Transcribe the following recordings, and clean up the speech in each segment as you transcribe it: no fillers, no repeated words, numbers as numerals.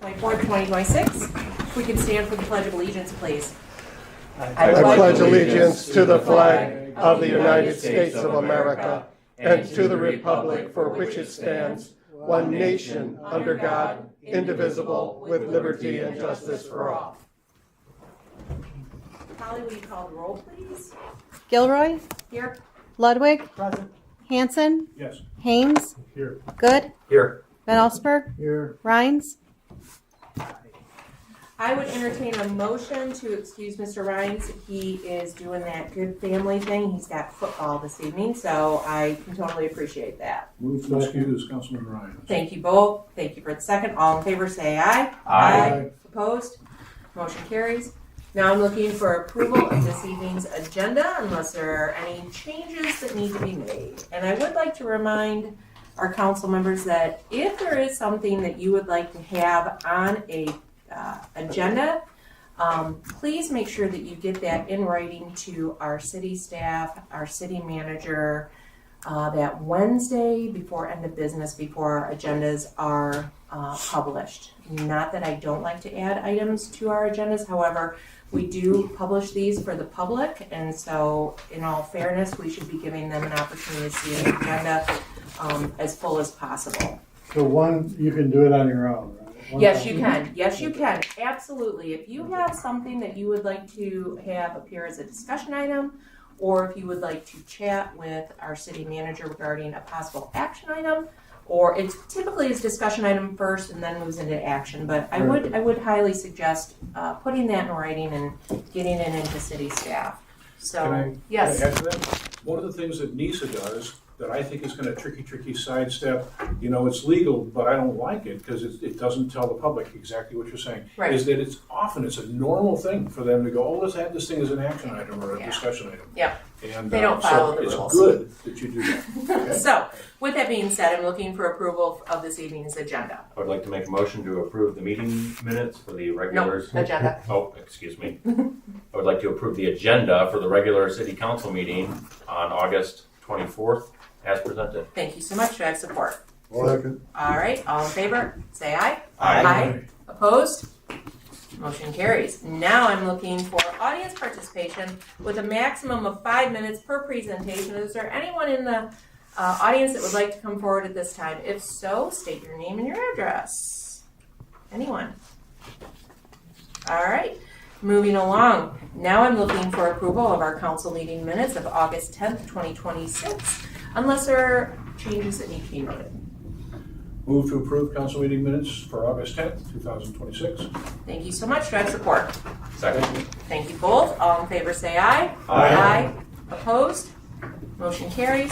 24th, 2026. If we can stand for the Pledge of Allegiance, please. I pledge allegiance to the flag of the United States of America and to the republic for which it stands, one nation, under God, indivisible, with liberty and justice for all. Holly, will you call the roll, please? Gilroy, Here. Ludwig, Present. Hanson, Yes. Haynes, Here. Good, Here. Van Allsburg, Here. Rhines. I would entertain a motion to excuse Mr. Rhines. He is doing that good family thing. He's got football this evening, so I can totally appreciate that. Move to excuse Councilman Ryan. Thank you both. Thank you for the second. All in favor say aye. Aye. Opposed? Motion carries. Now I'm looking for approval of this evening's agenda unless there are any changes that need to be made. And I would like to remind our council members that if there is something that you would like to have on a agenda, please make sure that you get that in writing to our city staff, our city manager, that Wednesday before end of business, before our agendas are published. Not that I don't like to add items to our agendas, however, we do publish these for the public, and so in all fairness, we should be giving them an opportunity to see the agenda as full as possible. So one, you can do it on your own, right? Yes, you can. Yes, you can. Absolutely. If you have something that you would like to have appear as a discussion item, or if you would like to chat with our city manager regarding a possible action item, or it typically is discussion item first and then moves into action. But I would highly suggest putting that in writing and getting it into city staff. So yes. Can I add to that? One of the things that NISA does that I think is going to tricky sidestep, it's legal, but I don't like it because it doesn't tell the public exactly what you're saying. Right. Is that it's a normal thing for them to go, oh, let's add this thing as an action item or a discussion item. Yeah. And They don't follow the it's rules. good that you do that. Okay? So with that being said, I'm looking for approval of this evening's agenda. I would like to make a motion to approve the meeting minutes for the regular. No, agenda. Oh, excuse me. I would like to approve the agenda for the regular city council meeting on August 24th as presented. Thank you so much. Do I have support? Second. All right, all in favor, say aye. Aye. Opposed? Motion carries. Now I'm looking for audience participation with a maximum of 5 minutes per presentation. Is there anyone in the audience that would like to come forward at this time? If so, state your name and your address. Anyone? All right, moving along. Now I'm looking for approval of our council meeting minutes of August 10th, 2026, unless there are changes that need to be noted. Move to approve council meeting minutes for August 10th, 2026. Thank you so much. Do I have support? Second. Thank you both. All in favor say aye. Aye. Opposed? Motion carries.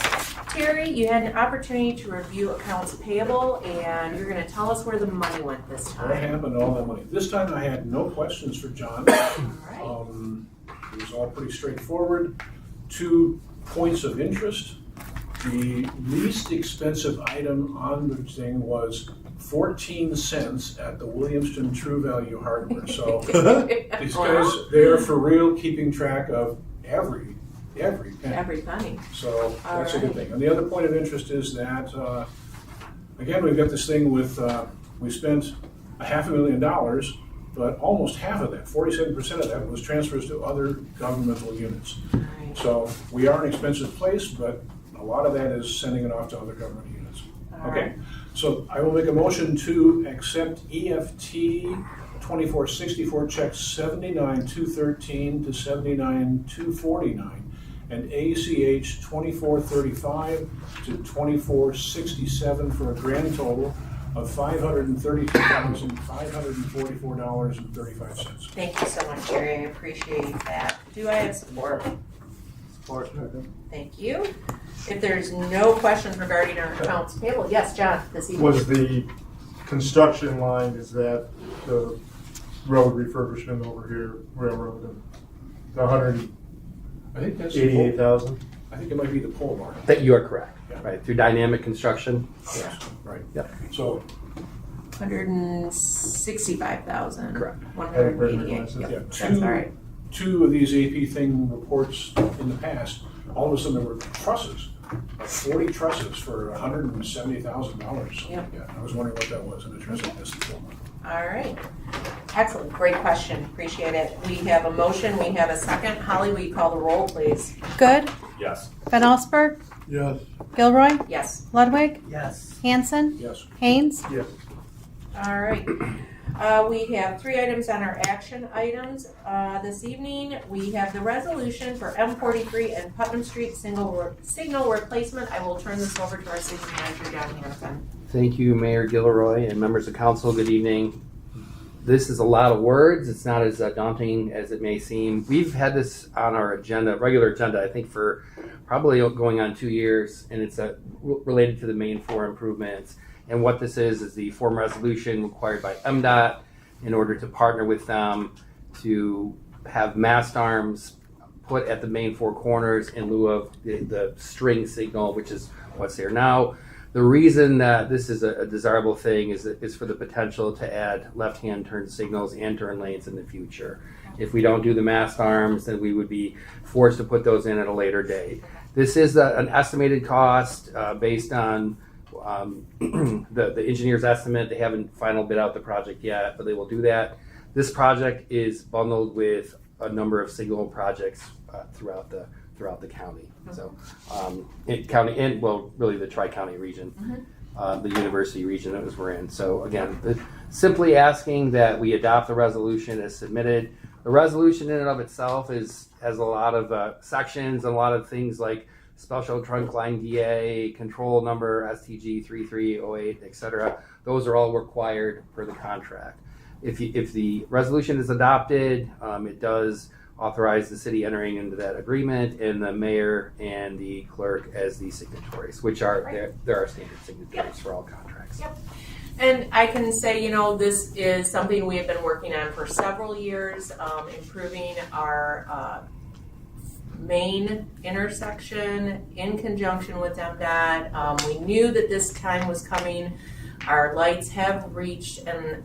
Terry, you had an opportunity to review accounts payable, and you're going to tell us where the money went this What time. happened to all that money? This time I had no questions for John. All right. It was all pretty straightforward. 2 points of interest. The least expensive item on the thing was 14 cents at the Williamston True Value Hardware. So these guys, they're for real keeping track of every penny. Every penny. So that's a All good right. thing. And the other point of interest is that, again, we've got this thing with, we spent $500,000, but almost half of that, 47% of that, was transfers to other governmental units. All right. So we are an expensive place, but a lot of that is sending it off to other government units. All Okay, right. so I will make a motion to accept EFT 2464 checks 79,213 to 79,249 and ACH 2435 to 2467 for a grand total of $532,544.35. Thank you so much, Terry. I appreciate that. Do I have support? Support. Thank you. If there's no questions regarding our accounts payable, yes, John, this evening. Was the construction line, is that the road refurbishment over here, railroad, and the I think that's the pole. 188,000? I think it might be the pole barn. That you are correct, Yeah. right, through dynamic construction. Yes, right. Yep. So, 165,000. Correct. 188. yeah, Yep, that's all right. two of these AP thing reports in the past, all of a sudden there were trusses, like 40 trusses for $170,000. Yep. Yeah, I was wondering what that was, and it turns out that's the full amount. All right. Excellent, great question, appreciate it. We have a motion, we have a second. Holly, will you call the roll, please? Good. Yes. Van Allsburg, Yes. Gilroy, Yes. Ludwig, Yes. Hanson, Yes. Haynes. Yes. All right. We have 3 items on our action items. This evening, we have the resolution for M43 and Putnam Street signal replacement. I will turn this over to our city manager, John Hanson. Thank you, Mayor Gilroy and members of council. Good evening. This is a lot of words. It's not as daunting as it may seem. We've had this on our agenda, regular agenda, I think for probably going on 2 years, and it's related to the main 4 improvements. And what this is the form resolution required by MDOT in order to partner with them to have mast arms put at the main 4 corners in lieu of the string signal, which is what's there now. The reason that this is a desirable thing is for the potential to add left-hand turn signals and turn lanes in the future. If we don't do the mast arms, then we would be forced to put those in at a later date. This is an estimated cost based on the engineer's estimate. They haven't final bid out the project yet, but they will do that. This project is bundled with a number of signal projects throughout the county. So, county and really the Tri-County region, the university region that we're in. So again, simply asking that we adopt the resolution as submitted. The resolution in and of itself has a lot of sections and a lot of things like special trunk line DA, control number STG 3308, etc. Those are all required per the contract. If the resolution is adopted, it does authorize the city entering into that agreement and the mayor and the clerk as the signatories, which are there are standard signatories for all contracts. Yep. And I can say, this is something we have been working on for several years, improving our main intersection in conjunction with MDOT. We knew that this time was coming. Our lights have reached and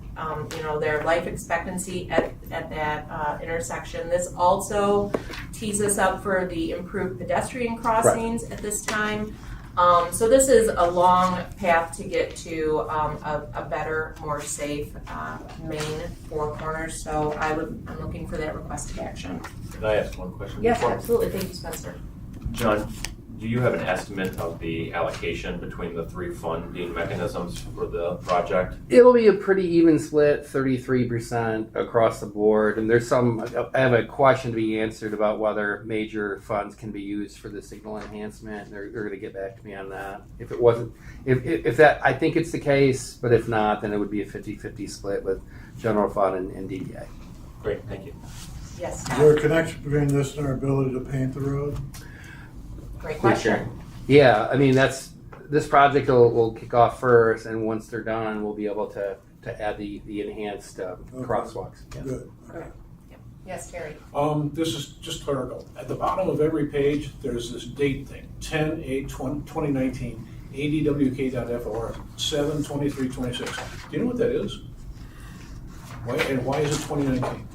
their life expectancy at that intersection. This also tees us up for the improved pedestrian crossings at this time. So this is a long path to get to a better, more safe main 4 corners. So I'm looking for that requested action. Can I ask one question? Yes, before? absolutely. Thank you, Spencer. John, do you have an estimate of the allocation between the 3 funding mechanisms for the project? It'll be a pretty even split, 33% across the board. And I have a question to be answered about whether major funds can be used for the signal enhancement. They're going to get back to me on that. If it wasn't, if that, I think it's the case, but if not, then it would be a 50-50 split with general fund and DDA. Great, thank you. Yes. Is there a connection between this and our ability to paint the road? Great question. Yeah, I mean this project will kick off first, and once they're done, we'll be able to add the enhanced crosswalks. Yeah. Good. Okay. Yes, Terry. This is just clerical. At the bottom of every page, there's this date thing, 10/8/2019, ADWK.FOR 7/23/26. Do you know what that is? Why is it 2019?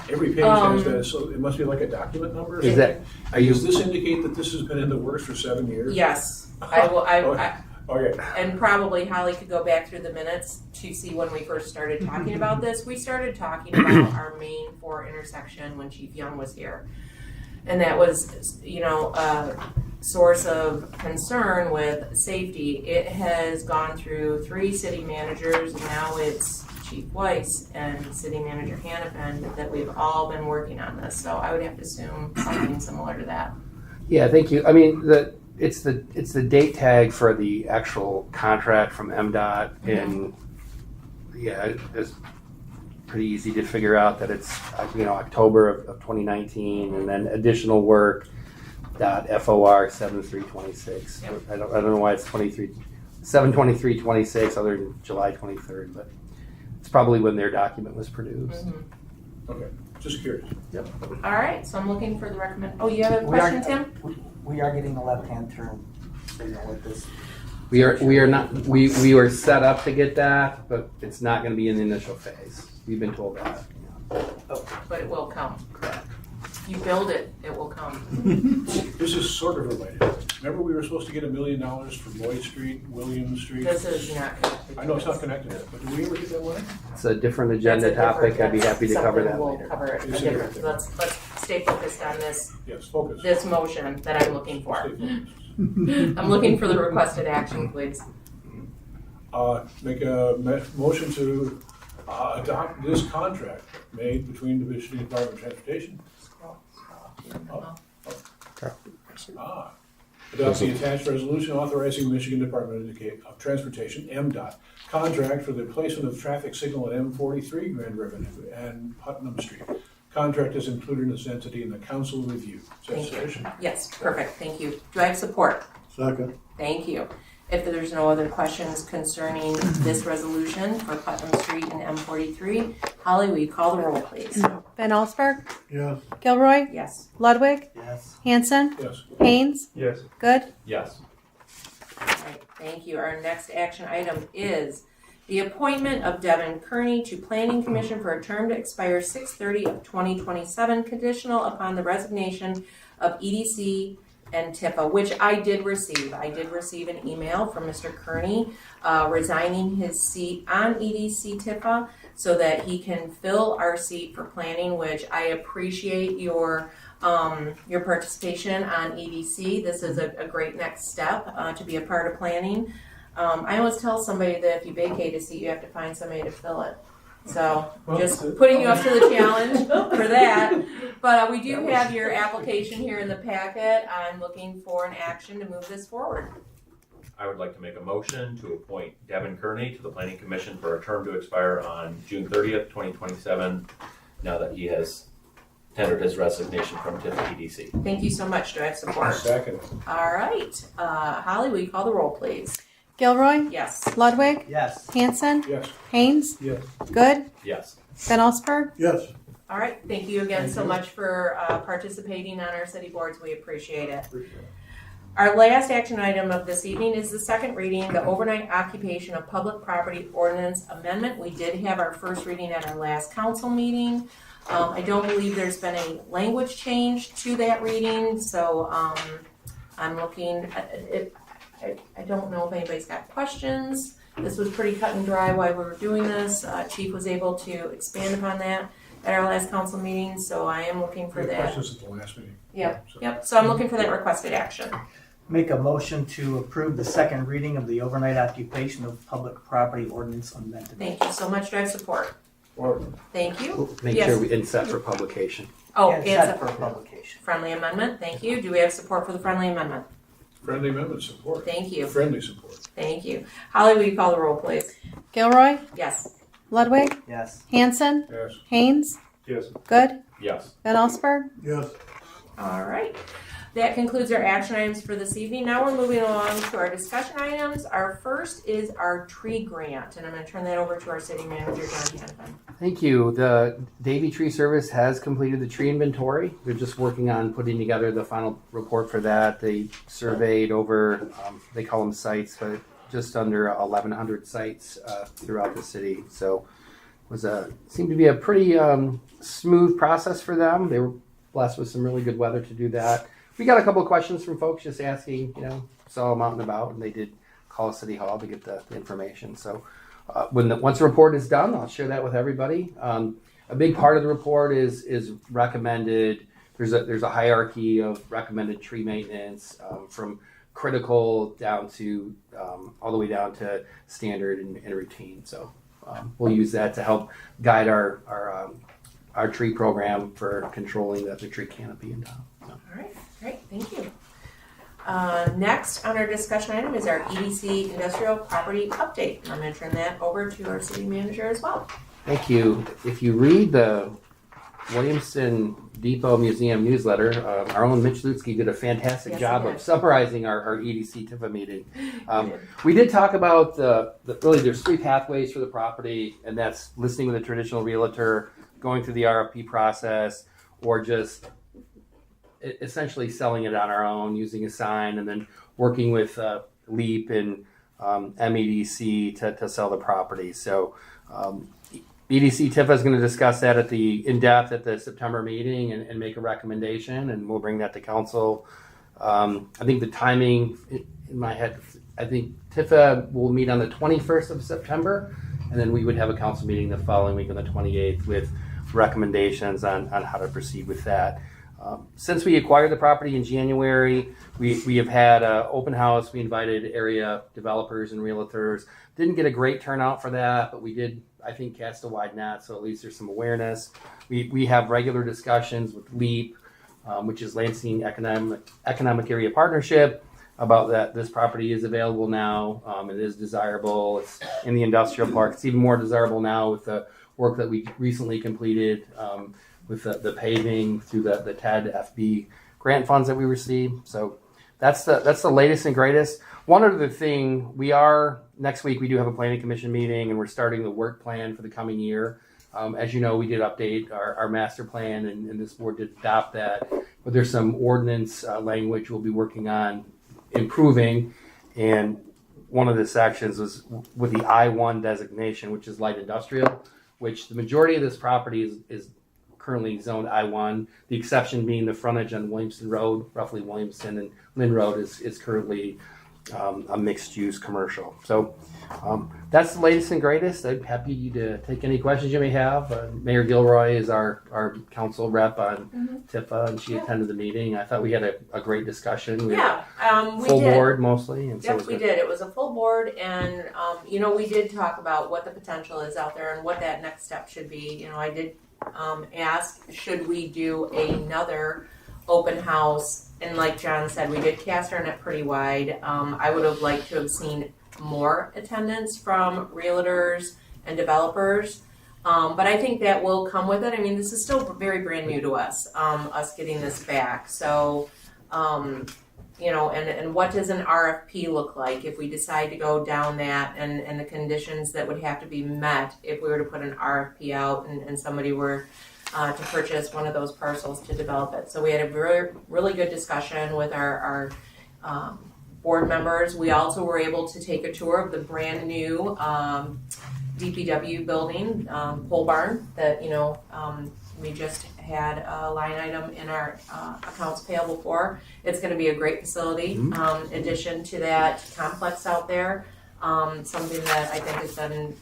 Every page has that, so it must be like a document number? Does this indicate that this has been in the works for 7 years? Yes, I will. Okay. And probably Holly could go back through the minutes to see when we first started talking about this. We started talking about our main 4 intersection when Chief Young was here, and that was, a source of concern with safety. It has gone through 3 city managers, and now it's Chief Weiss and City Manager Hannafin that we've all been working on this. So I would have to assume something similar to that. Yeah, thank you. I mean, it's the date tag for the actual contract from MDOT, and yeah, it's pretty easy to figure out that it's October of 2019, and then additional work .FOR 7326. Yep. I don't know why it's 7/23/26 other than July 23rd, but it's probably when their document was produced. Okay, just curious. Yep. All right, so I'm looking for the recommend. Oh, you have a question, Tim? We are getting a left-hand turn signal with this. We are not we were set up to get that, but it's not going to be in the initial phase. We've been told that. But it will come. Correct. If you build it, it will come. This is sort of related. Remember we were supposed to get $1 million for Lloyd Street, William Street? This is not connected. I know it's not connected, but did we ever get that money? It's a different That's agenda a different- topic. I'd be that's happy to cover something that we'll later. cover it a Is it different, okay? let's stay focused on Yes, focus. this motion that I'm looking for. Stay focused. I'm looking for the requested action, please. Make a motion to adopt this contract made between the Michigan Department of Transportation. Adopt the attached resolution authorizing Michigan Department of Transportation, MDOT, contract for the placement of traffic signal at M43 Grand River and Putnam Street. Contract is included in this entity in the council review. Is that Thank you. sufficient? Yes, perfect, thank you. Do I have support? Second. Thank you. If there's no other questions concerning this resolution for Putnam Street and M43, Holly, will you call the roll, please? Van Allsburg, Yes. Gilroy, Yes. Ludwig, Yes. Hanson, Yes. Haynes, Yes. Good, Yes. All right, thank you. Our next action item is the appointment of Devin Kearney to Planning Commission for a term to expire 6/30 of 2027, conditional upon the resignation of EDC and TIFA, which I did receive. I did receive an email from Mr. Kearney resigning his seat on EDC TIFA so that he can fill our seat for planning, which I appreciate your participation on EDC. This is a great next step to be a part of planning. I always tell somebody that if you vacate a seat, you have to find somebody to fill it. So just putting you up to the challenge for that. But we do have your application here in the packet. I'm looking for an action to move this forward. I would like to make a motion to appoint Devin Kearney to the Planning Commission for a term to expire on June 30th, 2027, now that he has tendered his resignation from TIFA EDC. Thank you so much. Do I have support? Second. All right. Holly, will you call the roll, please? Gilroy, Yes. Ludwig, Yes. Hanson, Yes. Haynes, Yes. Good, Yes. Van Allsburg, Yes. All right. Thank you again Thank so you. much for participating on our city boards. We appreciate it. Our last action item of this evening is the second reading, the overnight occupation of public property ordinance amendment. We did have our first reading at our last council meeting. I don't believe there's been a language change to that reading, so I'm looking at it. I don't know if anybody's got questions. This was pretty cut and dry while we were doing this. Chief was able to expand upon that at our last council meeting, so I am looking for We had that. questions at the last meeting. Yep, So- yep. So I'm looking for that requested action. Make a motion to approve the second reading of the overnight occupation of public property ordinance amendment. Thank you so much. Do I have support? Or Thank you. Make Yes. sure we in separate publication. Oh, And and set for support. publication. Friendly amendment. Thank you. Do we have support for the friendly amendment? friendly amendment support. Thank you. Friendly support. Thank you. Holly, will you call the roll, please? Gilroy, Yes. Ludwig, Yes. Hanson, Yes. Haynes, Yes. Good, Yes. Van Allsburg, Yes. All right. That concludes our action items for this evening. Now we're moving along to our discussion items. Our first is our tree grant, and I'm going to turn that over to our city manager, John Hanfin. Thank you. The Davy Tree Service has completed the tree inventory. They're just working on putting together the final report for that. They surveyed over, they call them sites, but just under 1,100 sites throughout the city. So it was seemed to be a pretty smooth process for them. They were blessed with some really good weather to do that. We got a couple of questions from folks just asking, saw them out and about, and they did call City Hall to get the information. So once the report is done, I'll share that with everybody. A big part of the report is recommended. There's a hierarchy of recommended tree maintenance from critical down to all the way down to standard and routine. So we'll use that to help guide our tree program for controlling the tree canopy in town. So. All right. Great. Thank you. Next on our discussion item is our EDC industrial property update. And I'm going to turn that over to our city manager as well. Thank you. If you read the Williamston Depot Museum newsletter, our own Mitch Lutzke did a fantastic Yes, job he of did. summarizing our EDC TIFA meeting. We did talk about really there's three pathways for the property, and that's listing with a traditional realtor, going through the RFP process, or just essentially selling it on our own, using a sign, and then working with LEAP and MEDC to sell the property. So EDC Tifa is going to discuss that in depth at the September meeting and make a recommendation, and we'll bring that to council. I think the timing in my head, I think Tifa will meet on the 21st of September, and then we would have a council meeting the following week on the 28th with recommendations on how to proceed with that. Since we acquired the property in January, we have had an open house. We invited area developers and realtors. Didn't get a great turnout for that, but we did, I think, cast a wide net, so at least there's some awareness. We have regular discussions with LEAP, which is Lansing Economic Area Partnership, about that this property is available now. It is desirable. It's in the industrial park. It's even more desirable now with the work that we recently completed with the paving through the TED FB grant funds that we received. So that's the latest and greatest. One other thing, next week we do have a planning commission meeting, and we're starting the work plan for the coming year. As you know, we did update our master plan, and this board did adopt that. But there's some ordinance language we'll be working on improving, and one of the sections was with the I-1 designation, which is light industrial, which the majority of this property is currently zoned I-1. The exception being the frontage on Williamston Road, roughly Williamston and Lynn Road is currently a mixed-use commercial. So that's the latest and greatest. I'm happy to take any questions you may have. Mayor Gilroy is our council rep on TIFA, and she attended the meeting. I thought we had a great discussion. We full did. board mostly. And Yep, we did. It was a full board, and we did talk about what the potential is out there and what that next step should be. I did ask, should we do another open house? And like John said, we did cast our net pretty wide. I would have liked to have seen more attendance from realtors and developers. But I think that will come with it. I mean, this is still very brand new to us, us getting this back. So, and what does an RFP look like if we decide to go down that, and the conditions that would have to be met if we were to put an RFP out and somebody were to purchase one of those parcels to develop it. So we had a really good discussion with our board members. We also were able to take a tour of the brand new DPW building, pole barn that we just had a line item in our accounts payable for. It's going to be a great facility addition to that complex out there. Something that I think has been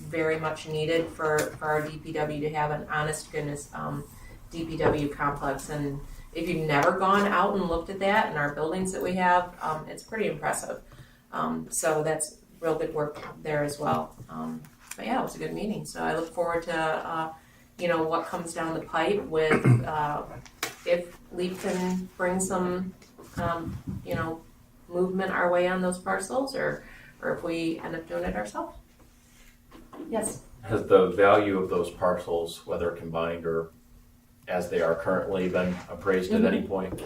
very much needed for our DPW to have an honest to goodness DPW complex. And if you've never gone out and looked at that and our buildings that we have, it's pretty impressive. So that's real good work there as well. But yeah, it was a good meeting. So I look forward to what comes down the pipe with if LEAP can bring some movement our way on those parcels, or if we end up doing it ourselves. Yes. Has the value of those parcels, whether combined or as they are currently, been appraised at any point?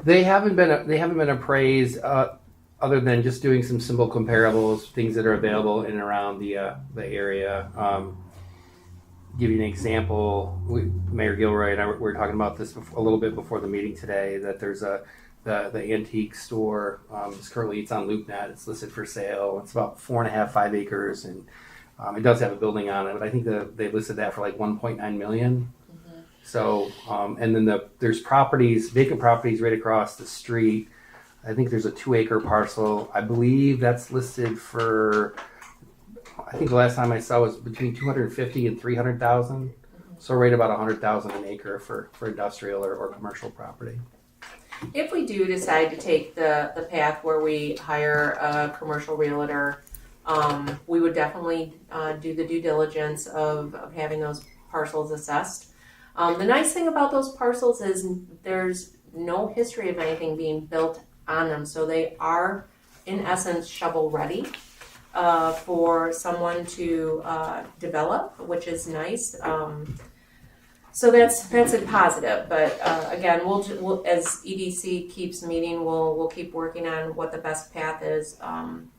They haven't been appraised other than just doing some simple comparables, things that are available in and around the area. Give you an example. Mayor Gilroy and I were talking about this a little bit before the meeting today. That there's the antique store. It's on LoopNet. It's listed for sale. It's about 4.5 acres, and it does have a building on it. But I think they listed that for like 1.9 million. Mm-hmm. So, and then there's vacant properties right across the street. I think there's a 2-acre parcel. I believe that's listed for, I think the last time I saw was between 250 and 300,000. Mm-hmm. So right about 100,000 an acre for industrial or commercial property. If we do decide to take the path where we hire a commercial realtor, we would definitely do the due diligence of having those parcels assessed. The nice thing about those parcels is there's no history of anything being built on them, so they are in essence shovel ready for someone to develop, which is nice. So that's a positive, but again, we'll as EDC keeps meeting, we'll keep working on what the best path is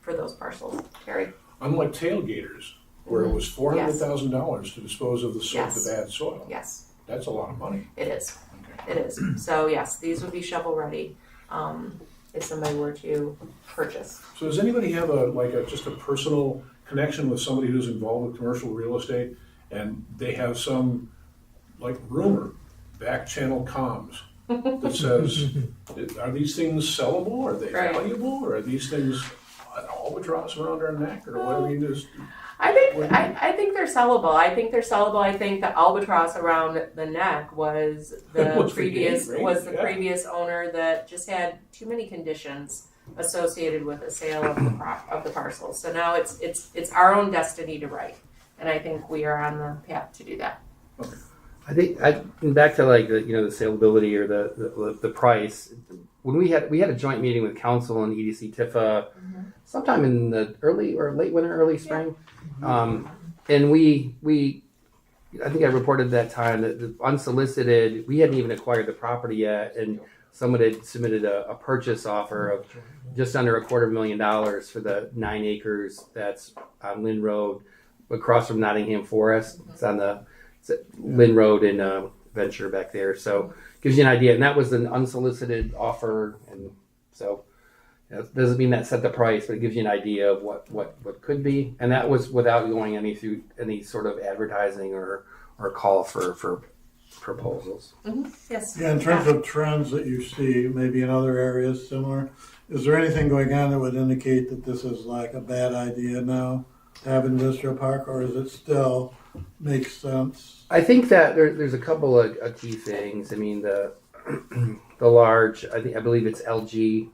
for those parcels. Terry? Unlike tailgaters, where it was $400,000 to dispose of the bad soil. Yes. That's a lot of money. It is. Okay. It is. So yes, these would be shovel ready if somebody were to purchase. So does anybody have just a personal connection with somebody who's involved with commercial real estate and they have some, like, rumor, back channel comms that says, are these things sellable? Are they Right. valuable? Or are these things an albatross around our neck? Or what? I mean, there's, I think they're sellable. I think the albatross around the neck was the Was the previous gate, right? Yeah. previous owner that just had too many conditions associated with the sale of the parcels. So now it's our own destiny to write, and I think we are on the path to do that. I think back to like the the saleability or the price. When we had a joint meeting with council and EDC Tifa sometime in the early or late winter, early spring, and we I think I reported that time that the unsolicited, we hadn't even acquired the property yet, and someone had submitted a purchase offer of just under $250,000 for the 9 acres that's on Lynn Road across from Nottingham Forest. It's on the Lynn Road in Venture back there. So gives you an idea. And that was an unsolicited offer. And so it doesn't mean that set the price, but it gives you an idea of what could be. And that was without going through any sort of advertising or call for proposals. Yes. Yeah, in terms of trends that you see, maybe in other areas similar, is there anything going on that would indicate that this is like a bad idea now to have industrial park, or is it still makes sense? I think that there's a couple of key things. I mean, the large, I believe it's LG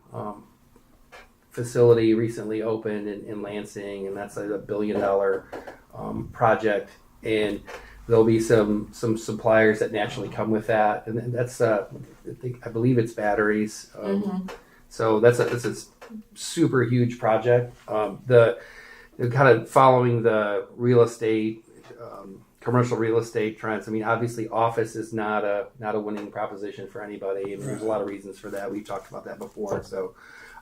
facility recently opened in Lansing, and that's like $1 billion project. And there'll be some suppliers that naturally come with that, and that's I believe it's batteries. So that's a super huge project. The kind of following the real estate. Commercial real estate trends. I mean, obviously, office is not a winning proposition for anybody. And there's a lot of reasons for that. We've talked about that before. So,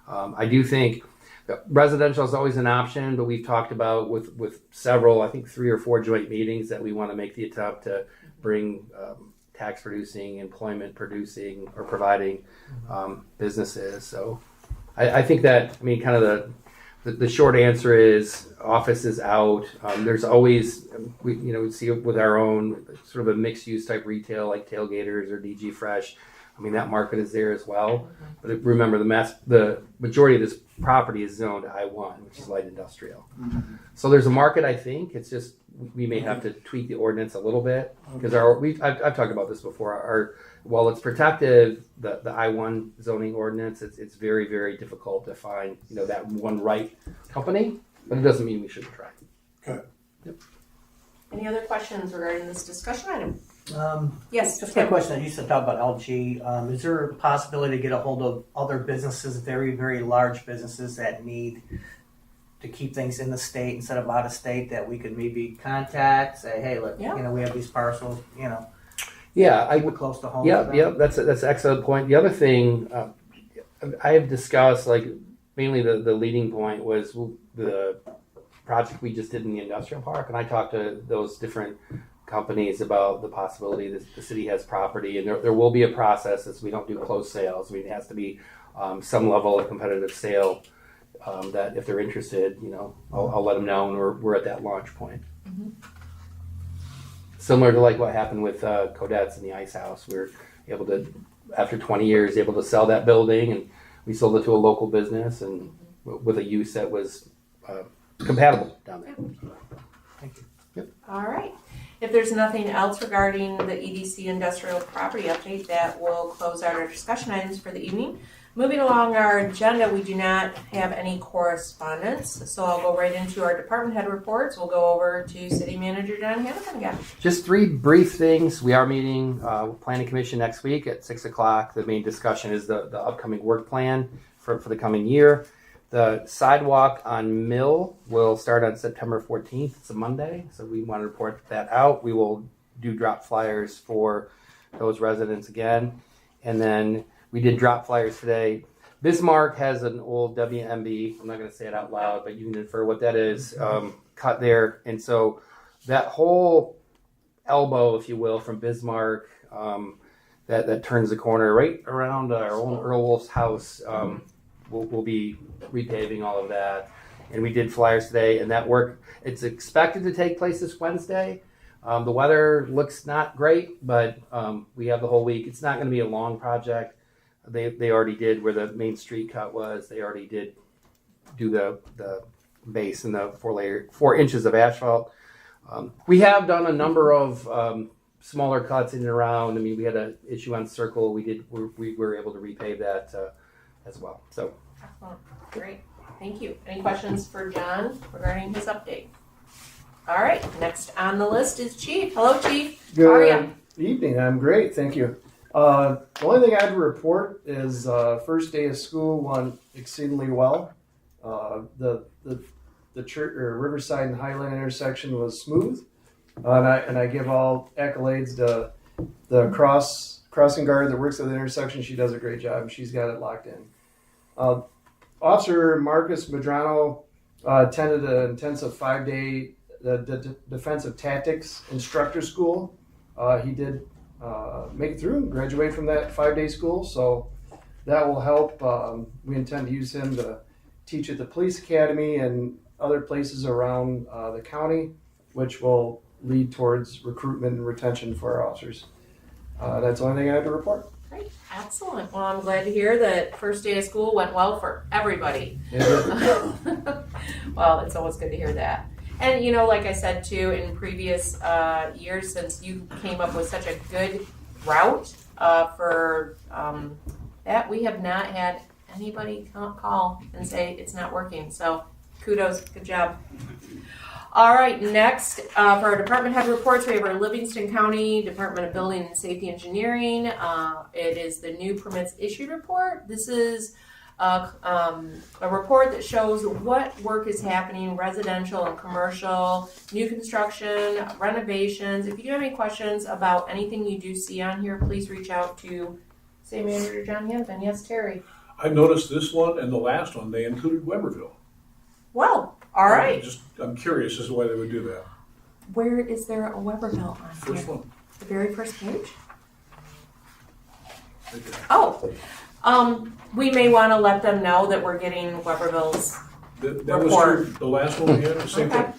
I do think that residential is always an option, but we've talked about with several, I think 3 or 4 joint meetings that we want to make the attempt to bring tax producing, employment producing, or providing businesses. So, I think that kind of the short answer is office is out. There's always, we see it with our own sort of a mixed use type retail like Tailgaters or DG Fresh. I mean, that market is there as well. But remember, the majority of this property is zoned I-1, which is light industrial. So there's a market, I think. It's just we may have to tweak the ordinance a little bit because I've talked about this before. While it's protective, the I-1 zoning ordinance, it's very, very difficult to find that one right company, but it doesn't mean we shouldn't try. Okay. Yep. Any other questions regarding this discussion item? Yes. Just a question. You used to talk about LG. Is there a possibility to get a hold of other businesses, very, very large businesses that need to keep things in the state instead of out of state that we could maybe contact, say, hey, look, we have these parcels, Yeah, we're close to home. Yep. That's an excellent point. The other thing I have discussed, like mainly the leading point was the project we just did in the industrial park, and I talked to those different companies about the possibility that the city has property, and there will be a process as we don't do closed sales. I mean, it has to be some level of competitive sale that if they're interested, I'll let them know, and we're at that launch point. Similar to like what happened with Codette's and the Ice House. We were able to, after 20 years, able to sell that building, and we sold it to a local business and with a use that was compatible down there. Thank you. Yep. All right. If there's nothing else regarding the EDC industrial property update, that will close out our discussion items for the evening. Moving along our agenda, we do not have any correspondence, so I'll go right into our department head reports. We'll go over to City Manager John Hamilton again. Just 3 brief things. We are meeting with Planning Commission next week at 6 o'clock. The main discussion is the upcoming work plan for the coming year. The sidewalk on Mill will start on September 14th. It's a Monday, so we want to report that out. We will do drop flyers for those residents again. And then we did drop flyers today. Bismarck has an old WMB. I'm not going to say it out loud, but you can infer what that is, cut there. And so that whole elbow, if you will, from Bismarck, that turns the corner right around our own Earl Wolf's house, we'll be repaving all of that. And we did flyers today, and that work, it's expected to take place this Wednesday, The weather looks not great, but we have the whole week. It's not going to be a long project. They already did where the main street cut was. They already did do the base and the 4 inches of asphalt. We have done a number of smaller cuts in and around. I mean, we had an issue on Circle. We were able to repave that as well. So, Excellent. Great. Thank you. Any questions for John regarding his update? All right. Next on the list is Chief. Hello, Chief. How are you? Good evening. I'm great. Thank you. The only thing I have to report is first day of school went exceedingly well. The church, or Riverside and Highland intersection was smooth, and I give all accolades to the crossing guard that works at the intersection. She does a great job. She's got it locked in. Officer Marcus Medrano attended an intensive 5-day defensive tactics instructor school. He did make it through and graduate from that 5-day school, so that will help. We intend to use him to teach at the police academy and other places around the county, which will lead towards recruitment and retention for our officers. That's the only thing I have to report. Great. Excellent. Well, I'm glad to hear that first day of school went well for everybody. Well, it's always good to hear that. And, you know, like I said, too, in previous years, since you came up with such a good route for that, we have not had anybody call and say it's not working. So kudos. Good job. All right, next, for our department head reports, we have our Livingston County Department of Building and Safety Engineering. It is the new permits issued report. This is a report that shows what work is happening, residential and commercial, new construction, renovations. If you do have any questions about anything you do see on here, please reach out to City Manager John Hanson. Yes, Terry. I noticed this one and the last one, they included Weberville. Well, all right. I'm curious as to why they would do that. Where is there a Weberville on First here? one. The very first page? Right there. Oh, we may want to let them know that we're getting Weberville's. That was Report. true. The last one we had, the same Okay. thing.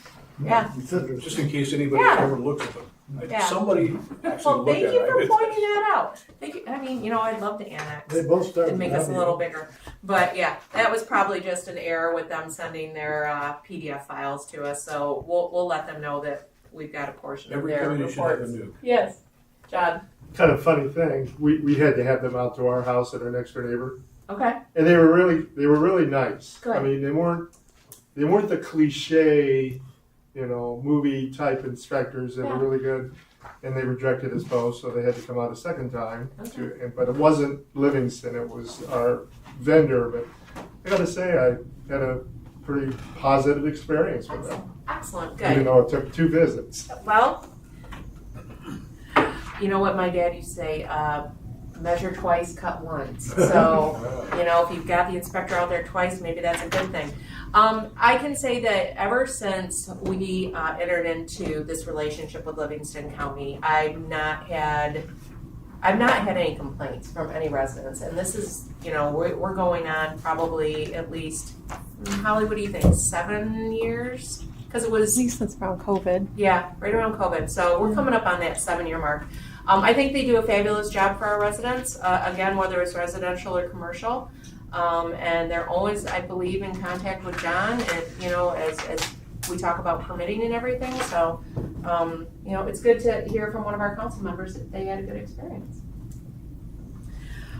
Yeah. Just in case anybody Yeah. ever looks at them. Yeah. Somebody actually Well, looked thank at you for it. pointing that out. Thank you. I mean, you know, I'd love to annex They both start and make with us a W. little bigger. But yeah, that was probably just an error with them sending their PDF files to us. So we'll let them know that we've got a portion of Every their committee should have a reports. new. Yes, John. Kind of funny thing, we had to have them out to our house at our next door neighbor, Okay. and they were really nice. Good. I mean, they weren't the cliche, movie type inspectors. They Yeah. were really good, and they rejected us both, so they had to come out a second time. Okay. But it wasn't Livingston; it was our vendor. But I got to say, I had a pretty positive experience with them, Excellent. even Good. though it took 2 visits. Well, you know what my dad used to say, measure twice, cut once. So, if you've got the inspector out there twice, maybe that's a good thing. I can say that ever since we entered into this relationship with Livingston County, I've not had any complaints from any residents. And this is, we're going on probably at least, Holly, what do you think, 7 years? Because it was At least since around COVID. yeah, right around COVID. So we're coming up on that 7-year mark. I think they do a fabulous job for our residents, again, whether it's residential or commercial. And they're always, I believe, in contact with John and, as we talk about permitting and everything. So, it's good to hear from one of our council members that they had a good experience.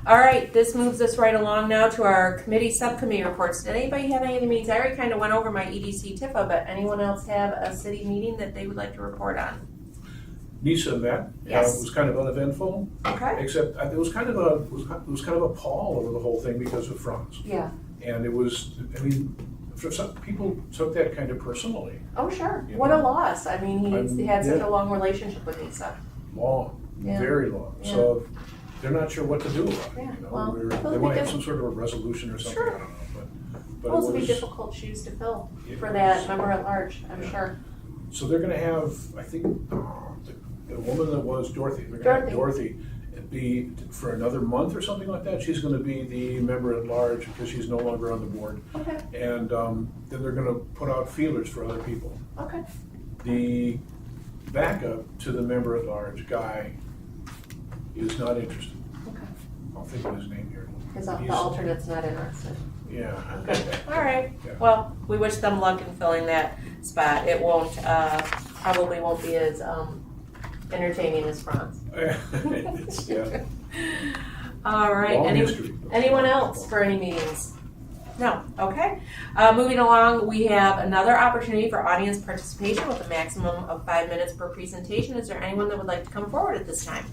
All right, this moves us right along now to our subcommittee reports. Did anybody have any of the meetings? I already kind of went over my EDC TIFA, but anyone else have a city meeting that they would like to report on? Nisa met. Yes. It was kind of uneventful, Okay. except it was kind of a pall over the whole thing because of Franz. Yeah. And it was, for some people took that kind of personally. Oh, sure. You What a know? loss. I mean, he had such Yeah. a long relationship with Nisa. Long, Yeah. very long. Yeah. So they're not sure what to do about it. Yeah, You know? well, They it'll want be to have some sort of a resolution or something. Sure. I don't know, but Well, it's it gonna be was. difficult shoes to fill it for that was- member at large, I'm Yeah. sure. So they're going to have, I think, the woman that was Dorothy. They're going to have Dorothy be for another month or something like that. She's going to be the member at large because she's no longer on the board. Okay, And then they're going to put out feelers for other people. okay. The backup to the member at large guy is not interested. Okay. I'll think of his name here. Because the He's- alternate's not interested. Yeah. All right. Yeah. Well, we wish them luck in filling that spot. It won't, probably won't be as entertaining as Franz. It's, yeah. All right. Long history. Anyone else for any meetings? No. Okay. Moving along, we have another opportunity for audience participation with a maximum of 5 minutes per presentation. Is there anyone that would like to come forward at this time?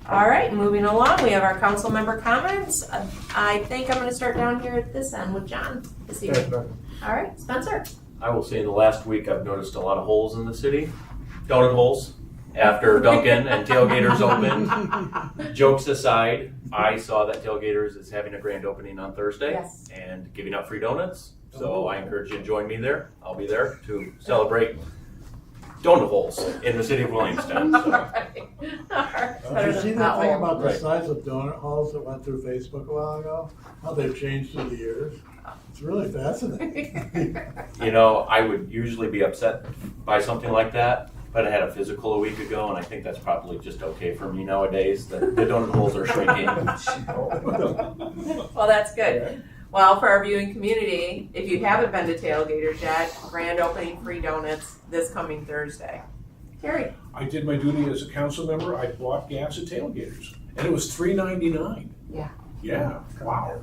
All right, moving along, we have our council member comments. I think I'm going to start down here at this end with John this evening. All right, Spencer. I will say in the last week, I've noticed a lot of holes in the city, donut holes, after Dunkin' and Tailgaters opened. Jokes aside, I saw that Tailgaters is having a grand opening on Thursday Yes. and giving out free donuts. So I encourage you to join me there. I'll be there to celebrate donut holes in the city of Williamston. So. All right. All right. It's better Did you see than that thing hole. about the Right. size of donut holes that went through Facebook a while ago? How they've changed through the years? It's really fascinating. You know, I would usually be upset by something like that, but I had a physical a week ago, and I think that's probably just okay for me nowadays. The donut holes are shrinking. Well, that's good. Well, for our viewing community, if you haven't been to Tailgaters yet, grand opening free donuts this coming Thursday. Terry. I did my duty as a council member. I bought gas at Tailgaters, and it was $3.99. Yeah. Yeah. Wow.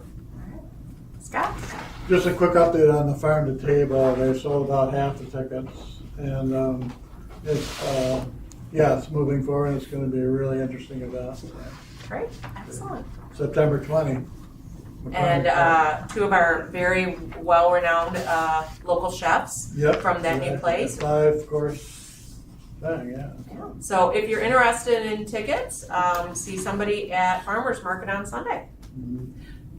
Scott. Just a quick update on the farm to table. They sold about half the tickets, and it's moving forward. It's going to be a really interesting event. Great. Excellent. September 20. And two of our very well-renowned local chefs Yep. from that new place. 5 course thing, yeah. So if you're interested in tickets, see somebody at Farmers Market on Sunday.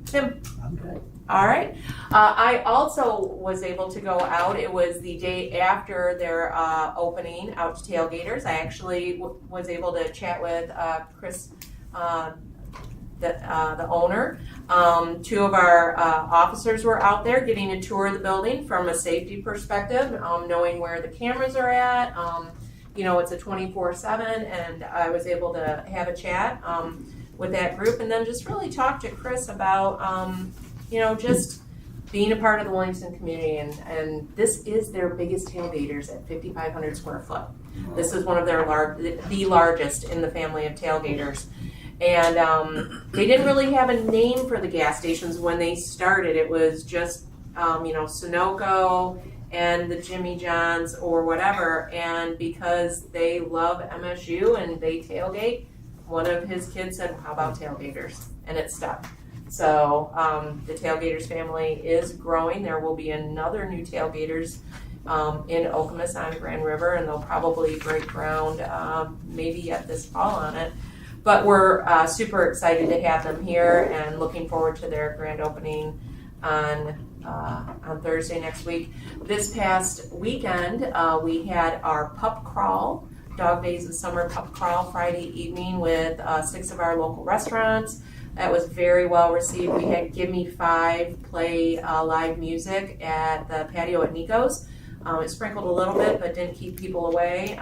Tim. I'm good. All right. I also was able to go out. It was the day after their opening out to Tailgaters. I actually was able to chat with Chris, the owner. Two of our officers were out there getting a tour of the building from a safety perspective, knowing where the cameras are at. You know, it's a 24/7, and I was able to have a chat with that group, and then just really talk to Chris about, you know, just being a part of the Williamston community, and this is their biggest tailgaters at 5,500 square foot. This is one of their the largest in the family of tailgaters. And they didn't really have a name for the gas stations when they started. It was just, you know, Sunoco and the Jimmy John's or whatever. And because they love MSU and they tailgate, one of his kids said, how about tailgaters? And it stuck. So the Tailgaters family is growing. There will be another new Tailgaters in Okemos on Grand River, and they'll probably break ground maybe yet this fall on it. But we're super excited to have them here and looking forward to their grand opening on Thursday next week. This past weekend, we had our pup crawl, Dog Days of Summer pup crawl Friday evening with 6 of our local restaurants. That was very well received. We had Give Me 5 play live music at the patio at Nico's. It sprinkled a little bit, but didn't keep people away.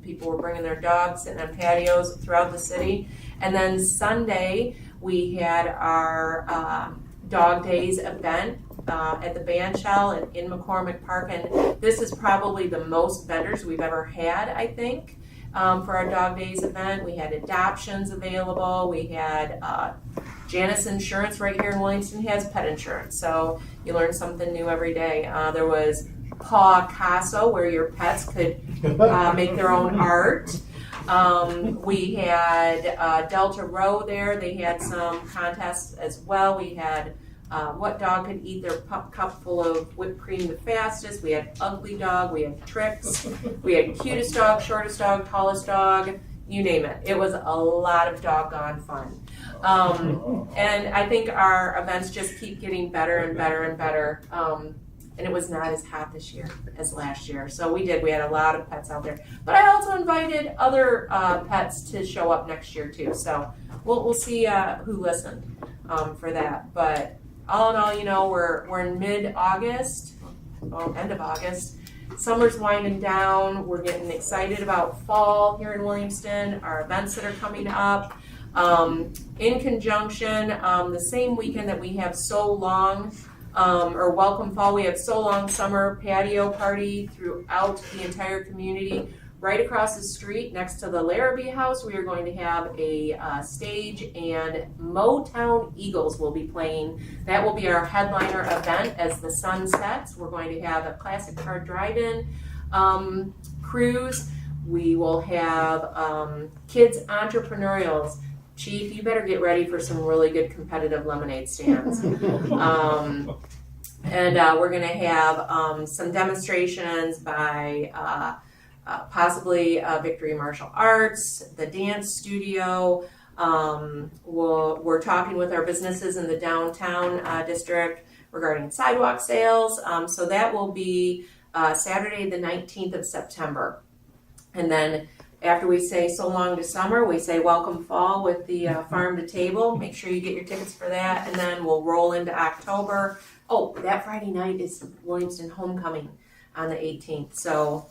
People were bringing their dogs, sitting on patios throughout the city. And then Sunday, we had our Dog Days event at the band shell in McCormick Park. And this is probably the most vendors we've ever had, I think, for our Dog Days event. We had adoptions available. We had Janus Insurance right here in Williamston has pet insurance. So you learn something new every day. There was Paw Casa, where your pets could make their own art. We had Delta Row there. They had some contests as well. We had what dog could eat their pup cup full of whipped cream the fastest. We had Ugly Dog. We had Tricks. We had Cutest Dog, Shortest Dog, Tallest Dog. You name it. It was a lot of doggone fun. And I think our events just keep getting better and better and better. And it was not as hot this year as last year. So we had a lot of pets out there. But I also invited other pets to show up next year too. So we'll see who listened for that. But all in all, you know, we're in mid-August, well, end of August, Summer's winding down. We're getting excited about fall here in Williamston, our events that are coming up. In conjunction, the same weekend that we have So Long, or Welcome Fall, we have So Long Summer Patio Party throughout the entire community. Right across the street, next to the Larrabee House, we are going to have a stage, and Motown Eagles will be playing. That will be our headliner event as the sun sets. We're going to have a classic car drive-in cruise. We will have kids entrepreneurials. Chief, you better get ready for some really good competitive lemonade stands. And we're going to have some demonstrations by possibly Victory Martial Arts, the dance studio. We're talking with our businesses in the downtown district regarding sidewalk sales. So that will be Saturday the 19th of September. And then after we say so long to summer, we say welcome fall with the farm to table. Make sure you get your tickets for that. And then we'll roll into October. Oh, that Friday night is Williamston Homecoming on the 18th. So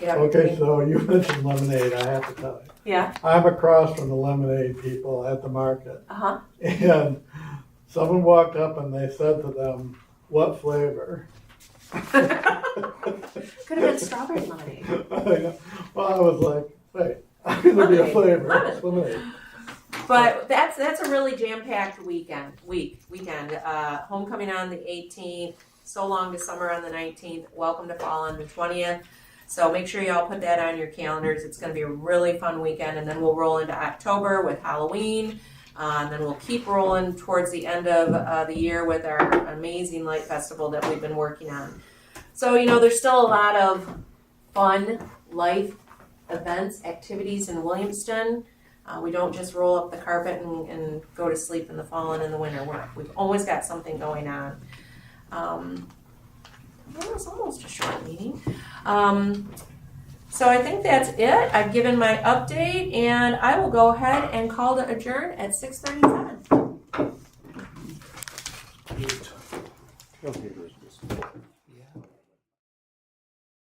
get out. Okay, so you mentioned lemonade. I have to tell you. Yeah. I'm across from the lemonade people at the market. Uh-huh. And someone walked up and they said to them, "What flavor?" Could have been strawberry lemonade. Well, I was like, wait, I'm going to be a flavor. It's lemonade. But that's a really jam-packed weekend. Homecoming on the 18th, So Long to Summer on the 19th, Welcome to Fall on the 20th. So make sure you all put that on your calendars. It's going to be a really fun weekend, and then we'll roll into October with Halloween. And then we'll keep rolling towards the end of the year with our amazing light festival that we've been working on. So, there's still a lot of fun life events, activities in Williamston. We don't just roll up the carpet and go to sleep in the fall and in the winter. We've always got something going on. It was almost a short meeting. So I think that's it. I've given my update, and I will go ahead and call to adjourn at 6:37. Great.